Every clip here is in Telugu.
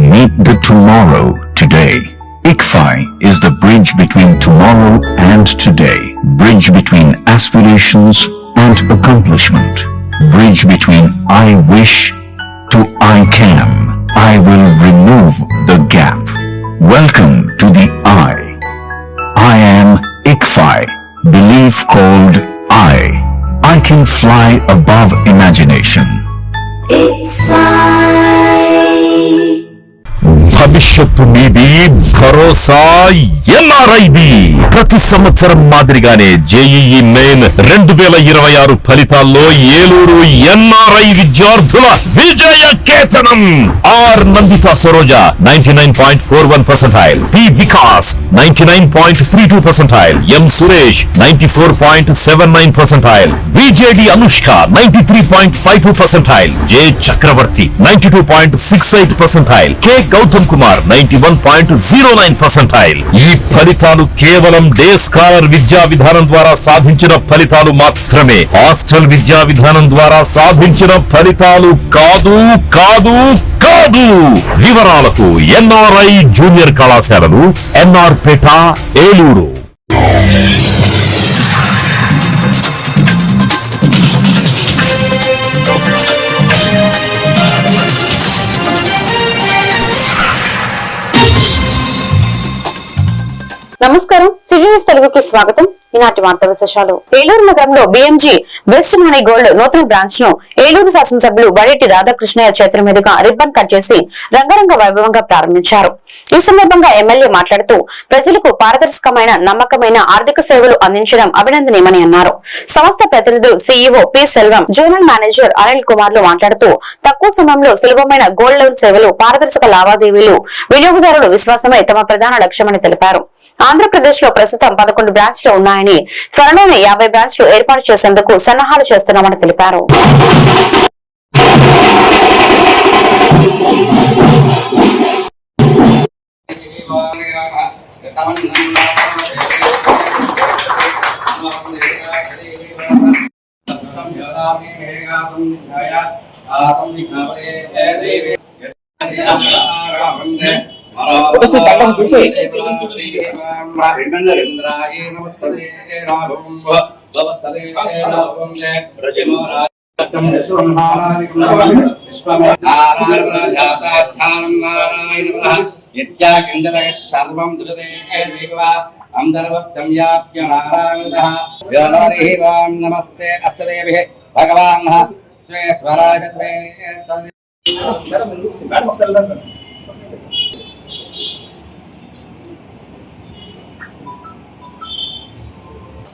Meet the tomorrow today. ICFI is the bridge between tomorrow and today. Bridge between aspirations and accomplishment. Bridge between I wish to I can. I will remove the gap. Welcome to the I am ICFI. Belief called I can fly above imagination. భవిష్యత్తు మీది, భరోసా ఎన్ఆర్ఐది. ప్రతి సంవత్సరం మాదిరిగానే జేఈఈ మెయిన్ 2026 ఫలితాల్లో ఏలూరు ఎన్ఆర్ఐ విద్యార్థుల విజయ కేతనం. R Nanditha Saroja 99.41%, P Vikas 99.32%, M Suresh 94.79%, విజేడి అనుష్క 93.52%, జె చక్రవర్తి 92.68%, కె గౌతమ్ కుమార్ 91.09%. ఈ ఫలితాలు కేవలం డే స్కాలర్ విద్యా విధానం ద్వారా సాధించిన ఫలితాలు మాత్రమే. హాస్టల్ విద్యా విధానం ద్వారా సాధించిన ఫలితాలు కాదు కాదు కాదు. వివరాలకు ఎన్ఆర్ఐ జూనియర్ కళాశాలలు, ఎన్ఆర్ పేట, ఏలూరు. నమస్కారం, సివిఎస్ తెలుగుకి స్వాగతం. ఈనాటి వార్తా విశేషాలు. ఏలూరు నగరంలో బిఎంజీ వెస్ట్ మనీ గోల్డ్ నూతన బ్రాంచ్ ను ఏలూరు శాసనసభ్యులు బడేటి రాధాకృష్ణయ్య చేతుల మీదుగా రిబ్బన్ కట్ చేసి రంగరంగ వైభవంగా ప్రారంభించారు. ఈ సందర్భంగా ఎమ్మెల్యే మాట్లాడుతూ ప్రజలకు పారదర్శకమైన, నమ్మకమైన ఆర్థిక సేవలు అందించడం అభినందనీయమని అన్నారు. సంస్థ ప్రతినిధులు CEO P Selvam, zonal manager Anil కుమార్లు మాట్లాడుతూ తక్కువ సమయంలో సులభమైన గోల్డ్ లోన్ సేవలు, పారదర్శక లావాదేవీలు, వినియోగదారుల విశ్వాసమే తమ ప్రధాన లక్ష్యమని తెలిపారు. ఆంధ్రప్రదేశ్ లో ప్రస్తుతం 11 బ్రాంచ్లు ఉన్నాయని, త్వరలోనే 50 బ్రాంచ్లు ఏర్పాటు చేసేందుకు సన్నాహాలు చేస్తున్నామని తెలిపారు. నమస్తే అస్తదేవి భగవాన్ స్వేశ్వరాయ.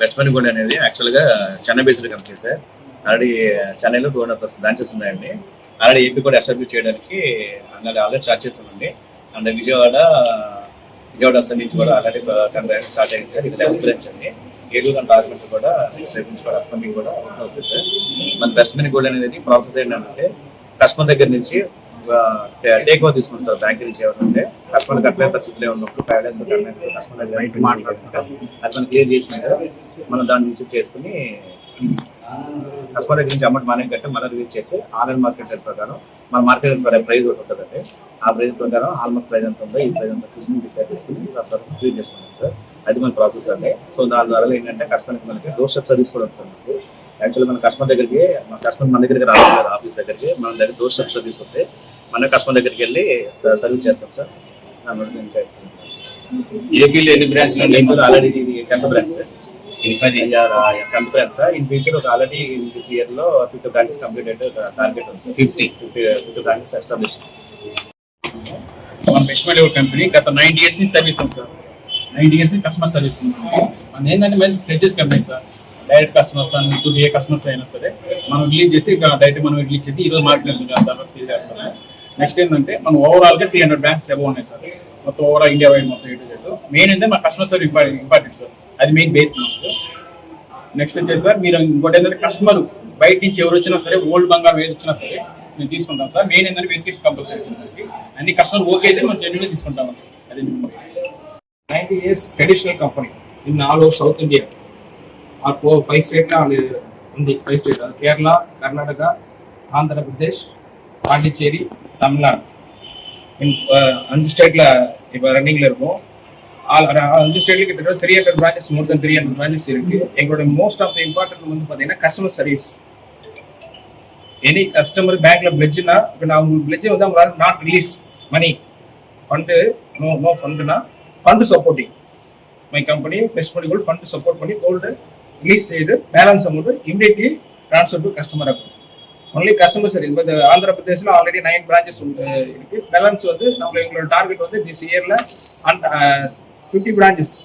వెస్ట్ మనీ గోల్డ్ అనేది యాక్చువల్గా Chennai based company sir. Already చెన్నైలో 200+ బ్రాంచెస్ ఉన్నాయండి. ఆల్రెడీ ఏపీ కూడా ఎస్టాబ్లిష్ చేయడానికి ఆల్రెడీ స్టార్ట్ చేసామండి. అండ్ విజయవాడ వస్తుంది నుంచి కూడా ఆల్రెడీ 10 బ్రాంచెస్ స్టార్ట్ అయింది సార్. ఇది 11th బ్రాంచ్ అండి. ఏలూరు అండ్ రాజమండ్రి కూడా నెక్స్ట్ రేపు నుంచి కూడా అప్కమింగ్ కూడా అవుతుంది సార్. మన వెస్ట్ మనీ గోల్డ్ అనేది ప్రాసెస్ ఏంటంటే కస్టమర్ దగ్గర నుంచి టేక్ ఓవర్ తీసుకుంటాం సార్. బ్యాంక్ నుంచి ఏమంటే కస్టమర్ కట్టలేని పరిస్థితులు ఉన్నప్పుడు ఫైనాన్స్ కస్టమర్ దగ్గర మాట్లాడుకుంటాం. అది మనం క్లియర్ చేసినాక మనం దాని నుంచి చేసుకుని కస్టమర్ దగ్గర నుంచి అమౌంట్ మనకి కట్టి మనం రిలీజ్ చేసి ఆన్లైన్ మార్కెట్ రేట్ ప్రకారం మన మార్కెట్ ప్రైస్ ఒకటి ఉంటుందండి. ఆ ప్రైస్ ప్రకారం హాల్మార్క్ ప్రైస్ ఎంత ఉందో ఈ ప్రైస్ అంతా చూసుకుని డిసైడ్ చేసుకుని క్లియర్ చేసుకుంటాం సార్. అది మన ప్రాసెస్ అండి. సో దాని ద్వారా ఏంటంటే కస్టమర్కి మనకి డోర్ స్టెప్ సర్వీస్ కూడా ఉంది సార్. మనకి యాక్చువల్లీ మన కస్టమర్ దగ్గరికి మన దగ్గరికి రావాలి కదా, ఆఫీస్ దగ్గరికి మన దగ్గర డోర్ స్టెప్ సర్వీస్ వస్తే మన కస్టమర్ దగ్గరికి వెళ్ళి సర్వీస్ చేస్తాం సార్. ఏపీలో ఎన్ని బ్రాంచ్లు? ఆల్రెడీ ఇది 10th branch sir. 10th branch sir. In future already this year లో 50 బ్రాంచెస్ కంప్లీట్ టార్గెట్ ఉంది సార్. 50 branches establish. మన వెస్ట్ మనీ గోల్డ్ కంపెనీ గత 90 years నుంచి సర్వీస్ ఉంది సార్. 90 years నుంచి కస్టమర్ సర్వీస్ ఉంది. మన ఏంటంటే మేము ఫ్రెంచెస్ కంపెనీ సార్. డైరెక్ట్ కస్టమర్స్ అని ఏ కస్టమర్స్ అయినా సరే మనం రిలీజ్ చేసి డైరెక్ట్ మనం రిలీజ్ చేసి ఈరోజు మార్కెట్ తర్వాత ఫీల్ చేస్తాం. నెక్స్ట్ ఏంటంటే మనం ఓవరాల్గా 300 బ్రాంచెస్ అబౌవ్ ఉన్నాయి సార్. మొత్తం ఓవరాల్ ఇండియా వైడ్ మొత్తం మెయిన్ ఏంటంటే మా కస్టమర్ సర్వీస్ ఇంపార్టెంట్ సార్. అది మెయిన్ బేస్ మాకు. నెక్స్ట్ వచ్చేసి సార్ మీరు ఇంకోటి ఏంటంటే కస్టమర్ బయట నుంచి ఎవరు వచ్చినా సరే, ఓల్డ్ బంగారం ఏది వచ్చినా సరే మేము తీసుకుంటాం సార్. మెయిన్ ఏంటంటే వెరిఫికేషన్ కంపల్సరీ అన్ని కస్టమర్ ఓకే అయితే మనం జెన్యున్గా తీసుకుంటాం. అది 90 years traditional company in all over south India. 5 state ఉంది. 5 స్టేట్ కేరళ, కర్ణాటక, ఆంధ్రప్రదేశ్, పాండిచ్చేరి, తమిళనాడు. 5 ஸ்டேட்ல இப்போ ரன்னிங்ல இருக்கும். 5 ஸ்டேட்ல கிட்டத்தட்ட 300 பிரான்ச்சஸ், மோர் தென் 300 பிரான்ச்சஸ் இருக்கு. எங்களோட மோஸ்ட் ஆஃப் த இம்பார்ட்டன்ட் வந்து பாத்தீங்கன்னா கஸ்டமர் சர்வீஸ். எனி கஸ்டமர் பேங்க்ல பிளெட்ஜ்னா, இப்போ நான் உங்களுக்கு பிளெட்ஜ் வந்து அவங்களால not release money fund, no ஃபண்டுனா fund supporting my company best பண்ணி கோல்டு ஃபண்டு சப்போர்ட் பண்ணி கோல்டு ரிலீஸ் செய்து balance amount immediately transfer to customer account. Only customer service. இப்போ ஆந்திர பிரதேசில் ஆல்ரெடி 9 பிரான்ச்சஸ் இருக்கு. பேலன்ஸ் வந்து எங்களோட டார்கெட் வந்து திஸ் இயர்ல 50 பிரான்ச்சஸ்.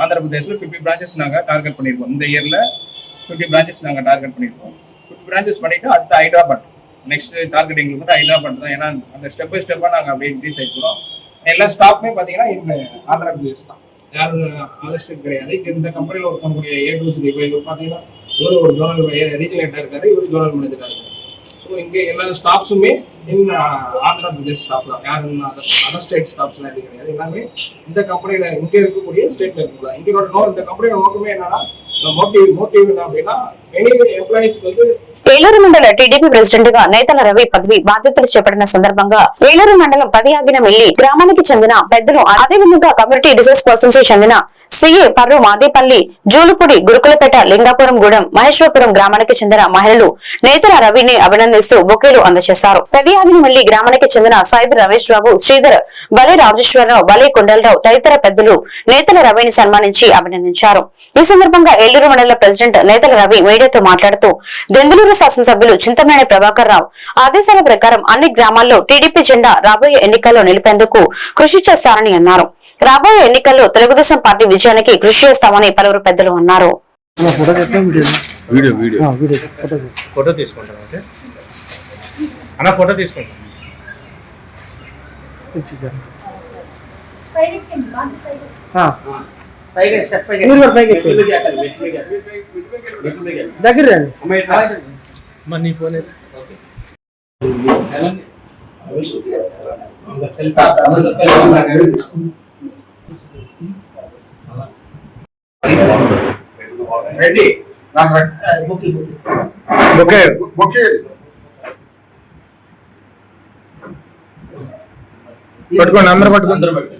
ஆந்திர பிரதேசில் 50 பிரான்ச்சஸ் நாங்கள் டார்கெட் பண்ணியிருக்கோம். இந்த இயர்ல 50 பிரான்ச்சஸ் நாங்கள் டார்கெட் பண்ணியிருக்கோம். 50 பிரான்ச்சஸ் பண்ணிட்டு அடுத்த ஹைதராபாத் நெக்ஸ்ட் டார்கெட் எங்களுக்கு வந்து ஹைதராபாத் தான். ஏன்னா அந்த ஸ்டெப் பை ஸ்டெப்பாக நாங்கள் அப்படியே இன்க்ரீஸ் ஆகிருக்கிறோம். எல்லா ஸ்டாஃப்மே பார்த்தீங்கன்னா இந்த ஆந்திர பிரதேஷ் தான், யாரும் அதர் ஸ்டேட் கிடையாது. இந்த கம்பெனியில் ஒர்க் பண்ணக்கூடிய A2C இப்போ இவர் பார்த்தீங்கன்னா ஒரு ஜோனல் ரீஜனல் ஹெட்டாக இருக்காரு, இவர் ஜோனல் மேனேஜராக இருக்காரு. ஸோ இங்கே எல்லா ஸ்டாஃப்ஸுமே ஆந்திர பிரதேஷ் ஸ்டாஃப் தான், யாரும் அதர் ஸ்டேட் ஸ்டாஃப்ஸ்லாம் எதுவும் கிடையாது. எல்லாமே இந்த கம்பெனியில் இங்கே இருக்கக்கூடிய ஸ்டேட்ல இருக்கக்கூடாது. இங்கோட இந்த கம்பெனியோட நோக்கமே என்னன்னா మోటివ్ அப்படினா ఎనీ ఎంప్లాయీస్ కి ఏలూరు మండల టీడీపీ ప్రెసిడెంట్ గా నేతల రవి పదవి బాధ్యతలు చేపట్టిన సందర్భంగా ఏలూరు మండలం 10 మిల్లి గ్రామానికి చెందిన పెద్దలు, అదేవిధంగా కమ్యూనిటీ రిసోర్స్ పర్సన్స్ కి చెందిన సిఏ పర్రు మాదేపల్లి, జూలుపూడి, గురుకులపేట, లింగాపురం గూడెం, మహేశ్వరపురం గ్రామానికి చెందిన మహిళలు నేతల రవిని అభినందిస్తూ బొకేలు అందజేశారు. 10 మిల్లి గ్రామానికి చెందిన సైద్ రమేష్ బాబు, శ్రీధర్, బలే రాజేశ్వరరావు, బలే కొండలరావు తదితర పెద్దలు నేతల రవిని సన్మానించి అభినందించారు. ఈ సందర్భంగా ఏలూరు మండల ప్రెసిడెంట్ నేతల రవి మీడియాతో మాట్లాడుతూ దెందులూరు శాసనసభ్యులు చింతమనేని ప్రభాకర్ రావు ఆదేశాల ప్రకారం అన్ని గ్రామాల్లో టీడీపీ జెండా రాబోయే ఎన్నికల్లో నిలిపేందుకు కృషి చేస్తారని అన్నారు. రాబోయే ఎన్నికల్లో తెలుగుదేశం పార్టీ విజయానికి కృషి చేస్తామని పలువురు పెద్దలు అన్నారు. దగ్గర మనీ ఫోన్ రెడీ బొకే పట్టుకోండి, అందరూ పట్టుకోండి.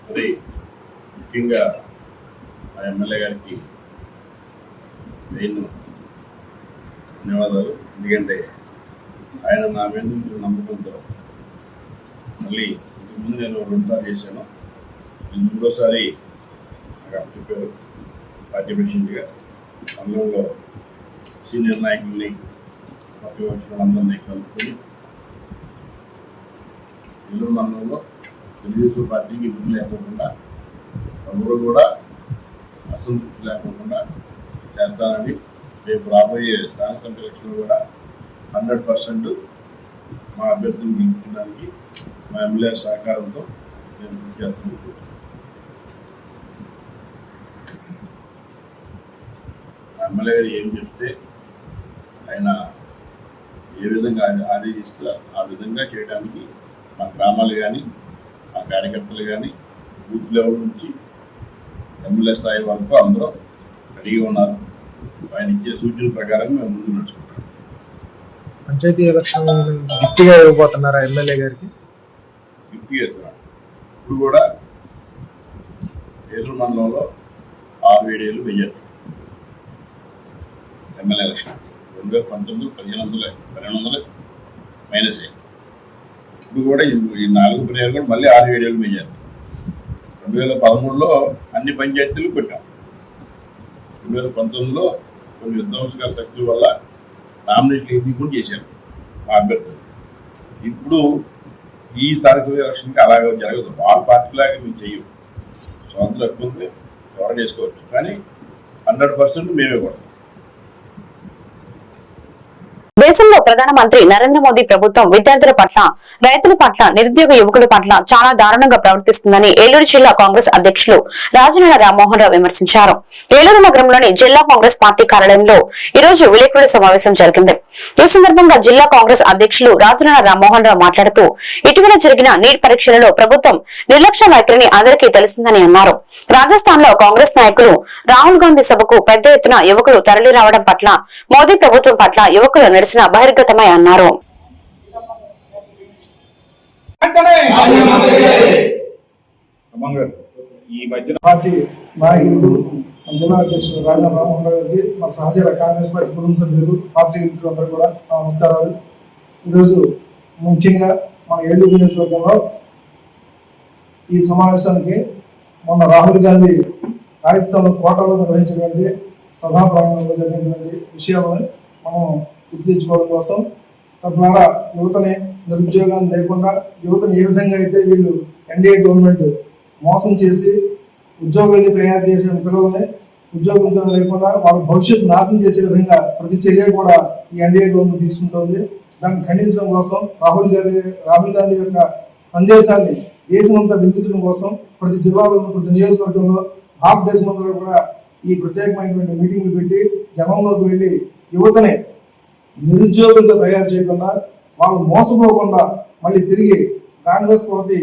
మరి ముఖ్యంగా ఆ ఎమ్మెల్యే గారికి నేను ధన్యవాదాలు. ఎందుకంటే ఆయన నా మీద నుంచి నమ్మకంతో మళ్ళీ ఇంతకుముందు నేను 2 సార్లు చేశాను. 3వ సారి నాకు అప్పచెప్పారు పార్టీ ప్రెసిడెంట్గా. మండలంలో సీనియర్ నాయకుల్ని, పార్టీ వాళ్ళందరినీ కలుపుకొని ఏలూరు మండలంలో తెలుగుదేశం పార్టీకి ఇబ్బంది లేకుండా, ఎవరు కూడా అసంతృప్తి లేకుండా చేస్తానని, రేపు రాబోయే స్థానిక సంస్థల ఎలక్షన్లో కూడా 100% మా అభ్యర్థులను గెలిపించడానికి మా ఎమ్మెల్యే సహకారంతో నేను కృషి చేస్తున్నాను. మా ఎమ్మెల్యే గారు ఏం చెప్తే ఆయన ఏ విధంగా ఆదేశిస్తే ఆ విధంగా చేయడానికి మా గ్రామాలు కానీ, మా కార్యకర్తలు కానీ, బూత్ లెవెల్ నుంచి ఎమ్మెల్యే స్థాయి వరకు అందరూ రెడీగా ఉన్నారు. ఆయన ఇచ్చే సూచనల ప్రకారం మేము ముందు నడుచుకుంటాం. పంచాయతీ ఎలక్షన్ గిఫ్ట్గా ఇవ్వబోతున్నారా ఎమ్మెల్యే గారికి? గిఫ్ట్ చేస్తున్నాం. ఇప్పుడు కూడా ఏలూరు మండలంలో 6-7 ఏళ్ళు వెయ్యారు ఎమ్మెల్యే ఎలక్షన్. 2019 1500 మైనస్ అయ్యింది. ఇప్పుడు కూడా ఈ 4 పర్యాలు కూడా మళ్ళీ 6-7 ఏళ్ళు వెయ్యారు. 2013లో అన్ని పంచాయతీలు పెట్టాం. 2019లో కొన్ని విధ్వంసకర శక్తుల వల్ల నామినేషన్ ఏది కూడా చేశారు మా అభ్యర్థులు. ఇప్పుడు ఈ స్థానిక ఎలక్షన్కి అలాగే జరగదు. ఆ పార్టీలాగా మేము చెయ్యం. స్వాతంత్రం ఎక్కువ ఉంది, ఎవరు చేసుకోవచ్చు, కానీ 100% మేమే కొడతాం. దేశంలో ప్రధానమంత్రి నరేంద్ర మోదీ ప్రభుత్వం విద్యార్థుల పట్ల, రైతుల పట్ల, నిరుద్యోగ యువకుల పట్ల చాలా దారుణంగా ప్రవర్తిస్తుందని ఏలూరు జిల్లా కాంగ్రెస్ అధ్యక్షులు రాజనాల రామ్మోహన్ రావు విమర్శించారు. ఏలూరు నగరంలోని జిల్లా కాంగ్రెస్ పార్టీ కార్యాలయంలో ఈ రోజు విలేకరుల సమావేశం జరిగింది. ఈ సందర్భంగా జిల్లా కాంగ్రెస్ అధ్యక్షులు రాజనాల రామ్మోహన్ రావు మాట్లాడుతూ ఇటీవల జరిగిన నీట్ పరీక్షలలో ప్రభుత్వం నిర్లక్ష్య వైఖరిని అందరికీ తెలిసిందని అన్నారు. రాజస్థాన్ లో కాంగ్రెస్ నాయకులు రాహుల్ గాంధీ సభకు పెద్ద ఎత్తున యువకులు తరలి రావడం పట్ల, మోదీ ప్రభుత్వం పట్ల యువకుల నిరసన బహిర్గతమై అన్నారు. పార్టీ నాయకులు జిల్లా అధ్యక్షులు రాజనాల రామ్మోహన్ రావు గారికి, మా సహచర కాంగ్రెస్ పార్టీ కుటుంబ సభ్యులు, పార్టీ మిత్రులందరూ కూడా నమస్కారాలు. ఈరోజు ముఖ్యంగా మన ఏలూరు నియోజకవర్గంలో ఈ సమావేశానికి మొన్న రాహుల్ గాంధీ రాజస్థాన్ కోటాలో నిర్వహించినటువంటి సభా ప్రాంగణంలో జరిగినటువంటి విషయాలను మనం గుర్తించుకోవడం కోసం, తద్వారా యువతని నిరుద్యోగాన్ని లేకుండా యువతని ఏ విధంగా అయితే వీళ్ళు ఎన్డీఏ గవర్నమెంట్ మోసం చేసి ఉద్యోగులకి తయారు చేసిన పిల్లల్ని ఉద్యోగం లేకుండా వాళ్ళ భవిష్యత్తు నాశనం చేసే విధంగా ప్రతి చర్య కూడా ఈ ఎన్డీఏ గవర్నమెంట్ తీసుకుంటుంది. దాన్ని ఖండించడం కోసం రాహుల్ గాంధీ యొక్క సందేశాన్ని దేశమంతా వినిపించడం కోసం ప్రతి జిల్లాలో ప్రతి నియోజకవర్గంలో భారతదేశంలో కూడా ఈ ప్రత్యేకమైనటువంటి మీటింగ్లు పెట్టి జనంలోకి వెళ్ళి యువతని నిరుద్యోగులుగా తయారు చేయకుండా, వాళ్ళు మోసపోకుండా మళ్ళీ తిరిగి కాంగ్రెస్ పార్టీ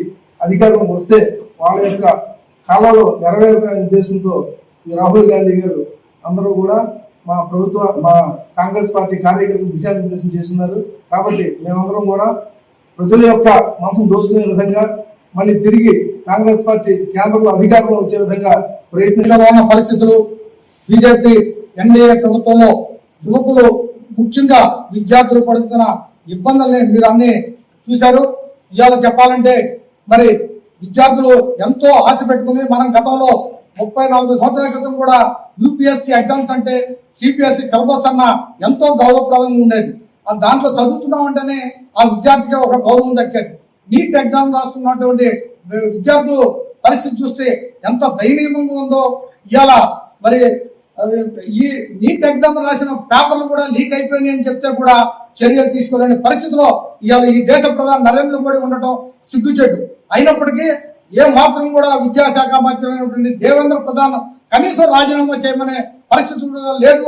అధికారంలోకి వస్తే వాళ్ళ యొక్క కాలాలు నెరవేరుతాయనే ఉద్దేశంతో ఈ రాహుల్ గాంధీ గారు అందరూ కూడా మా కాంగ్రెస్ పార్టీ కార్యకర్తలు దిశానిర్దేశం చేస్తున్నారు. కాబట్టి మేమందరం కూడా ప్రజల యొక్క మనసును దోచుకునే విధంగా మళ్ళీ తిరిగి కాంగ్రెస్ పార్టీ కేంద్రంలో అధికారంలో వచ్చే విధంగా ప్రయత్నిస్తున్న పరిస్థితులు, బీజేపీ ఎన్డీఏ ప్రభుత్వంలో యువకులు ముఖ్యంగా విద్యార్థులు పడుతున్న ఇబ్బందుల్ని మీరు అన్ని చూశారు. ఇవాళ చెప్పాలంటే మరి విద్యార్థులు ఎంతో ఆశ పెట్టుకుని, మనం గతంలో 30-40 సంవత్సరాల క్రితం కూడా యూపీఎస్సీ ఎగ్జామ్స్ అంటే సిపిఎస్ఈ సిలబస్ అన్న ఎంతో గౌరవప్రదంగా ఉండేది. దాంట్లో చదువుతున్నాం అంటేనే ఆ విద్యార్థికి ఒక గౌరవం దక్కేది. నీట్ ఎగ్జామ్ రాస్తున్నటువంటి విద్యార్థులు పరిస్థితి చూస్తే ఎంత దయనీయంగా ఉందో. ఇవాళ మరి ఈ నీట్ ఎగ్జామ్ రాసిన పేపర్లు కూడా లీక్ అయిపోయినాయి అని చెప్తే కూడా చర్యలు తీసుకోలేని పరిస్థితిలో ఇవాళ ఈ దేశ ప్రధాని నరేంద్ర మోడీ ఉండటం సిగ్గుచేటు. అయినప్పటికీ ఏ మాత్రం కూడా విద్యాశాఖ మంత్రి అయినటువంటి దేవేంద్ర ప్రధాన్ కనీసం రాజీనామా చేయమనే పరిస్థితి లేదు.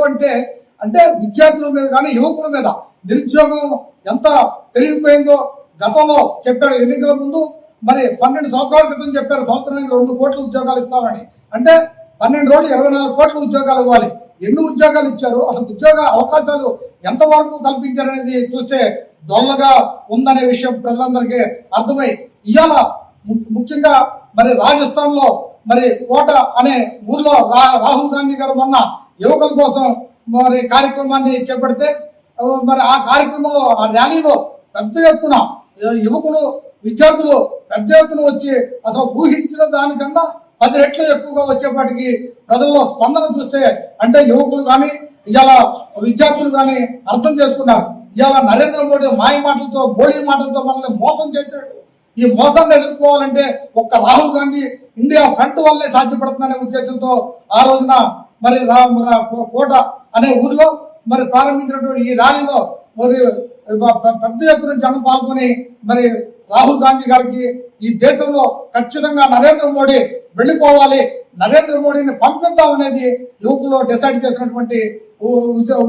అంటే విద్యార్థుల మీద కానీ యువకుల మీద నిరుద్యోగం ఎంత పెరిగిపోయిందో గతంలో చెప్పాడు. ఎన్నికల ముందు మరి 12 సంవత్సరాల క్రితం చెప్పారు సంవత్సరానికి 2 కోట్ల ఉద్యోగాలు ఇస్తామని. అంటే 12 రోజులు 24 కోట్ల ఉద్యోగాలు ఇవ్వాలి. ఎన్ని ఉద్యోగాలు ఇచ్చారు, అసలు ఉద్యోగ అవకాశాలు ఎంతవరకు కల్పించారనేది చూస్తే దొల్లగా ఉందనే విషయం ప్రజలందరికీ అర్థమై ఇవాళ ముఖ్యంగా మరి రాజస్థాన్ లో మరి కోట అనే ఊర్లో రాహుల్ గాంధీ గారు మొన్న యువకుల కోసం మరి కార్యక్రమాన్ని చేపడితే మరి ఆ కార్యక్రమంలో ఆ ర్యాలీలో పెద్ద ఎత్తున యువకులు విద్యార్థులు పెద్ద ఎత్తున వచ్చి అసలు ఊహించిన దానికన్నా 10 రెట్లు ఎక్కువగా వచ్చేపాటికి ప్రజల్లో స్పందన చూస్తే అంటే యువకులు కానీ ఇవాళ విద్యార్థులు కానీ అర్థం చేసుకున్నారు. ఇవాళ నరేంద్ర మోడీ మాయ మాటలతో బోళీ మాటలతో మనల్ని మోసం చేశాడు. ఈ మోసాన్ని ఎదుర్కోవాలంటే ఒక్క రాహుల్ గాంధీ ఇండియా ఫ్రంట్ వల్లే సాధ్యపడుతుందనే ఉద్దేశంతో ఆ రోజున మరి కోట అనే ఊరిలో మరి ప్రారంభించినటువంటి ఈ ర్యాలీలో మరి పెద్ద ఎత్తున జనం పాల్గొని మరి రాహుల్ గాంధీ గారికి ఈ దేశంలో ఖచ్చితంగా నరేంద్ర మోడీ వెళ్ళిపోవాలి, నరేంద్ర మోడీని పంపిద్దాం అనేది యువకులు డిసైడ్ చేసినటువంటి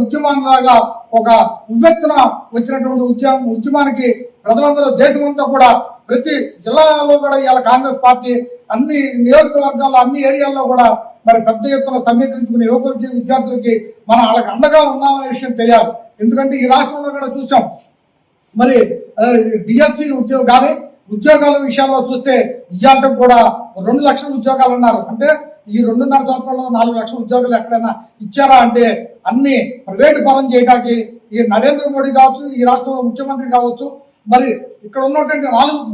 ఉద్యమంలాగా ఒక ఉవ్వెత్తున వచ్చినటువంటి ఉద్యమానికి ప్రజలందరూ దేశమంతా కూడా ప్రతి జిల్లాలో కూడా ఇవాళ కాంగ్రెస్ పార్టీ అన్ని నియోజకవర్గాల్లో అన్ని ఏరియాల్లో కూడా మరి పెద్ద ఎత్తున సమీకరించుకునే యువకులకి విద్యార్థులకి మనం వాళ్ళకి అండగా ఉన్నామనే విషయం తెలియాలి. ఎందుకంటే ఈ రాష్ట్రంలో కూడా చూసాం మరి డిఎస్సి ఉద్యోగాల విషయాల్లో చూస్తే ఇవాళ కూడా 2 లక్షల ఉద్యోగాలు ఉన్నారు. అంటే ఈ 2.5 సంవత్సరాల్లో 4 లక్షల ఉద్యోగాలు ఎక్కడైనా ఇచ్చారా అంటే అన్ని ప్రైవేటు పరం చేయడానికి ఈ నరేంద్ర మోడీ కావచ్చు, ఈ రాష్ట్రంలో ముఖ్యమంత్రి కావచ్చు, మరి ఇక్కడ ఉన్నటువంటి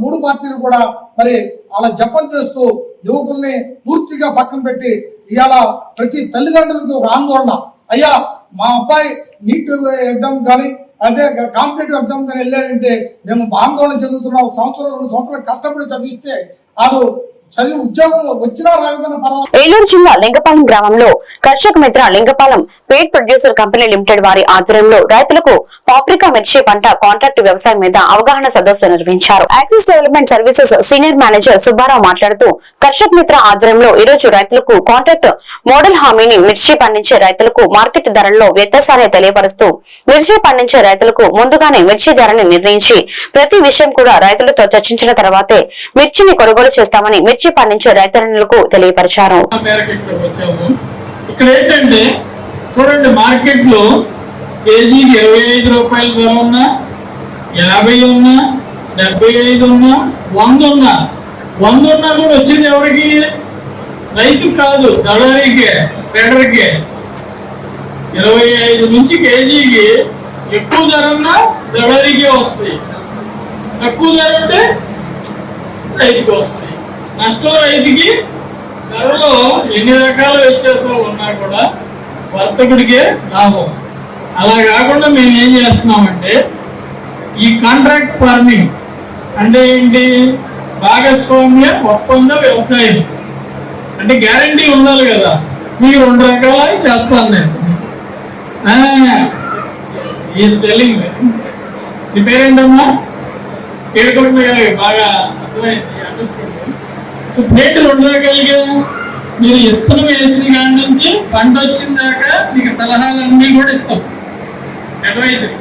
3 పార్టీలు కూడా మరి అలా జపం చేస్తూ యువకుల్ని పూర్తిగా పక్కన పెట్టి ఇవాళ ప్రతి తల్లిదండ్రులకు ఒక ఆందోళన, అయ్యా మా అబ్బాయి నీట్ ఎగ్జామ్ కానీ అదే కాంపిటేటివ్ ఎగ్జామ్ కానీ వెళ్ళాడంటే మేము ఆందోళన చెందుతున్నాం. 1-2 సంవత్సరాలు కష్టపడి చదివిస్తే అది చదివి ఉద్యోగం వచ్చినా రాకపోయినా పర్వాలేదు. ఏలూరు జిల్లా లింగపాలెం గ్రామంలో కర్షక మిత్ర లింగపాలెం పేట్ ప్రొడ్యూసర్ కంపెనీ లిమిటెడ్ వారి ఆధ్వర్యంలో రైతులకు పాప్రికా మిర్చి పంట కాంట్రాక్ట్ వ్యవసాయం మీద అవగాహన సదస్సు నిర్వహించారు. Axis development services senior manager Subbarao మాట్లాడుతూ కర్షక మిత్ర ఆధ్వర్యంలో ఈ రోజు రైతులకు కాంట్రాక్ట్ మోడల్ హామీని మిర్చి పండించే రైతులకు మార్కెట్ ధరల్లో వ్యత్యాసాన్ని తెలియపరుస్తూ మిర్చి పండించే రైతులకు ముందుగానే మిర్చి ధరని నిర్ణయించి ప్రతి విషయం కూడా రైతులతో చర్చించిన తర్వాతే మిర్చిని కొనుగోలు చేస్తామని మిర్చి పండించే రైతన్నులకు తెలియపరిచారు. ఇక్కడ ఏంటంటే చూడండి, మార్కెట్ లో కేజీకి 25 రూపాయల ధర ఉన్నా, 50 ఉన్నా, 75 ఉన్నా, 100 ఉన్నా, 100 ఉన్నా కూడా వచ్చింది ఎవరికి? రైతుకు కాదు, దళారీకే, ట్రేడర్కే. 25 నుంచి కేజీకి ఎక్కువ ధర ఉన్నా దళారీకే వస్తాయి, తక్కువ ధర ఉంటే రైతుకి వస్తాయి. నష్టం రైతుకి, ధరలో ఎన్ని రకాల వ్యత్యాసాలు ఉన్నా కూడా వర్తకుడికే లాభం. అలా కాకుండా మేము ఏం చేస్తున్నామంటే ఈ కాంట్రాక్ట్ ఫార్మింగ్ అంటే ఏంటి? భాగస్వామ్య ఒప్పంద వ్యవసాయం అంటే గ్యారంటీ ఉండాలి కదా. మీకు 2 రకాలు చేస్తాను నేను. టెల్లింగ్ నీ పేరేంటమ్మా? కేడుకుంటే బాగా అర్థమైంది. సో ప్లేట్ 2 రకాలుగా మీరు ఎత్తున వేసిన కాడి నుంచి పంట వచ్చిన దాకా మీకు సలహాలన్నీ కూడా ఇస్తాం. అడ్వైజరీ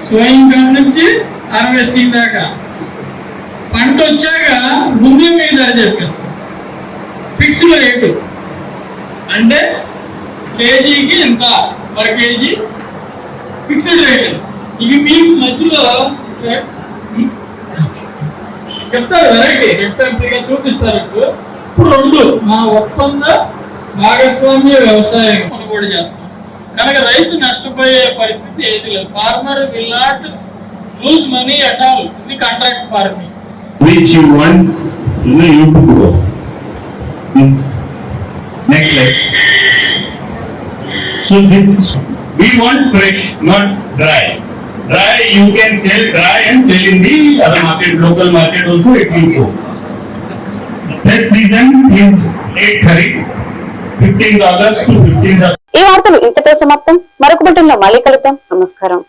సోయింగ్ కాడి నుంచి హార్వెస్టింగ్ దాకా. పంట వచ్చాక ముందే మీ ధర చెప్పేస్తాం. ఫిక్స్డ్ రేటు అంటే కేజీకి ఎంత, పర్ కేజీ ఫిక్స్డ్ రేటు. ఇవి మీకు మధ్యలో చెప్తారు, వెరైటీ చెప్తారు, చూపిస్తారు. ఇప్పుడు 2 మా ఒప్పంద భాగస్వామ్య వ్యవసాయం కొనుగోలు చేస్తాం కనుక రైతు నష్టపోయే పరిస్థితి ఏది లేదు. Farmer will not lose money at all in the contract farming. Which you want, you to grow. Next slide. So we want fresh, not dry. Dry you can sell dry and sell in the other market, local market also it will go. That season is 8 $15 to $15. ఈ వార్తలు ఇంతతో సమాప్తం. మరొక బులెటిన్లో మళ్ళీ కలుద్దాం. నమస్కారం.